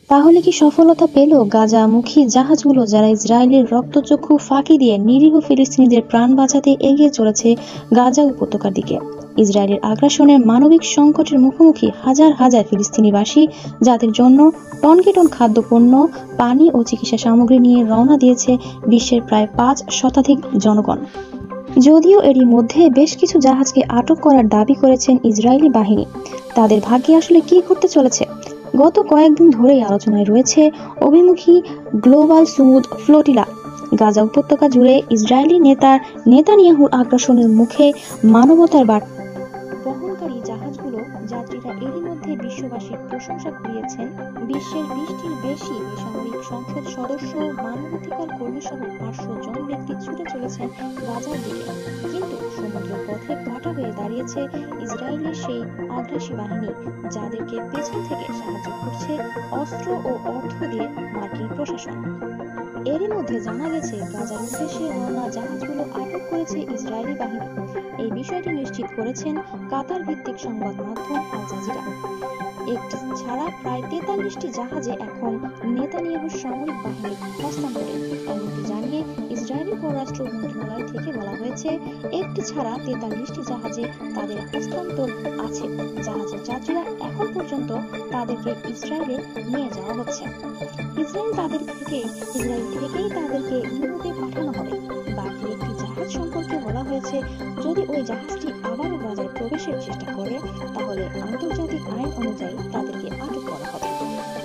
তাহলে কি সফলতা পেল গাজামুখী জাহাজগুলো, যারা ইসরায়েলের রক্তচক্ষু ফাঁকি দিয়ে নিরীহ ফিলিস্তিনিদের প্রাণ বাঁচাতে এগিয়ে চলেছে গাজা উপত্যকার দিকে? ইসরায়েলের আগ্রাসনের মানবিক সংকটের মুখোমুখি হাজার হাজার ফিলিস্তিনিবাসী, যাদের জন্য টনকে টন খাদ্যপণ্য, পানি ও চিকিৎসা সামগ্রী নিয়ে রওনা দিয়েছে বিশ্বের প্রায় 5 শতাধিক জনগণ। যদিও এরই মধ্যে বেশ কিছু জাহাজকে আটক করার দাবি করেছেন ইসরায়েলি বাহিনী, তাদের ভাগ্যে আসলে কি ঘটতে চলেছে? গত কয়েকদিন ধরেই আলোচনায় রয়েছে অভিমুখী গ্লোবাল সুমুদ ফ্লোটিলা। গাজা উপত্যকা জুড়ে ইসরায়েলি নেতানিয়াহুর আগ্রাসনের মুখে মানবতার বার্তা বহনকারী জাহাজগুলো যাত্রীরা এরই মধ্যে বিশ্ববাসীর প্রশংসা কুড়িয়েছেন। বিশ্বের 20টির বেশি বেসামরিক সংসদ সদস্য, মানবাধিকার কর্মী সহ 500 জন ব্যক্তি ছুটে চলেছেন গাজার দিকে। কিন্তু সমুদ্র পথে কাঁটা হয়ে দাঁড়িয়েছে ইসরায়েলের সেই আগ্রাসী বাহিনী, যাদেরকে পেছন থেকে সাহায্য করছে অস্ত্র ও অর্থ দিয়ে মার্কিন প্রশাসন। এরই মধ্যে জানা গেছে, গাজার উদ্দেশ্যে রওনা জাহাজগুলো আটক করেছে ইসরায়েলি বাহিনী। এই বিষয়টি নিশ্চিত করেছেন কাতার ভিত্তিক সংবাদ মাধ্যম আল জাজিরা। একটি ছাড়া প্রায় 43টি জাহাজে এখন নেতানিয়াহুর সামরিক বাহিনী হস্তান্তরে, এমনটি জানিয়ে ইসরায়েলি পররাষ্ট্র মন্ত্রণালয় থেকে বলা হয়েছে, একটি ছাড়া 43টি জাহাজে তাদের হস্তান্তর আছে। জাহাজের যাত্রীরা এখন পর্যন্ত তাদেরকে ইসরায়েলে নিয়ে যাওয়া হচ্ছে। ইসরায়েল থেকেই তাদেরকে ইউরোপে পাঠানো হবে। বাকি একটি জাহাজ সম্পর্কে বলা হয়েছে, যদি ওই জাহাজটি আবারও গাজায় প্রবেশের চেষ্টা করে, তাহলে আন্তর্জাতিক আইন অনুযায়ী তাদেরকে আটক করা হবে।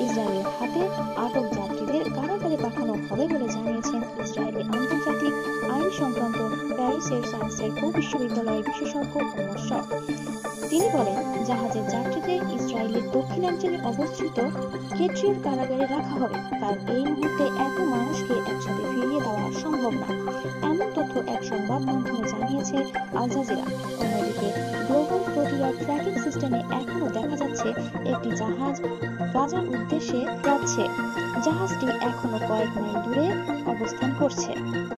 ইসরায়েলের হাতে আটক যাত্রীদের কারাগারে পাঠানো হবে বলে জানিয়েছেন ইসরায়েলি আন্তর্জাতিক আইন সংক্রান্ত প্যারিসের সায়েন্সের বিশ্ববিদ্যালয়ের বিশেষজ্ঞ ওমর শর। তিনি বলেন, জাহাজের যাত্রীদের ইসরায়েলের দক্ষিণাঞ্চলে অবস্থিত কেট্রিয়ার কারাগারে রাখা হবে, কারণ এই মুহূর্তে এত মানুষকে একসাথে ফিরিয়ে দেওয়া সম্ভব না। এমন তথ্য এক সংবাদ মাধ্যমে জানিয়েছে আল জাজিরা। অন্যদিকে গ্লোবাল ফ্লোটিলার ট্র্যাকিং সিস্টেমে এখনো দেখা যাচ্ছে একটি জাহাজ গাজার উদ্দেশ্যে যাচ্ছে। জাহাজটি এখনো কয়েক মাইল দূরে অবস্থান করছে।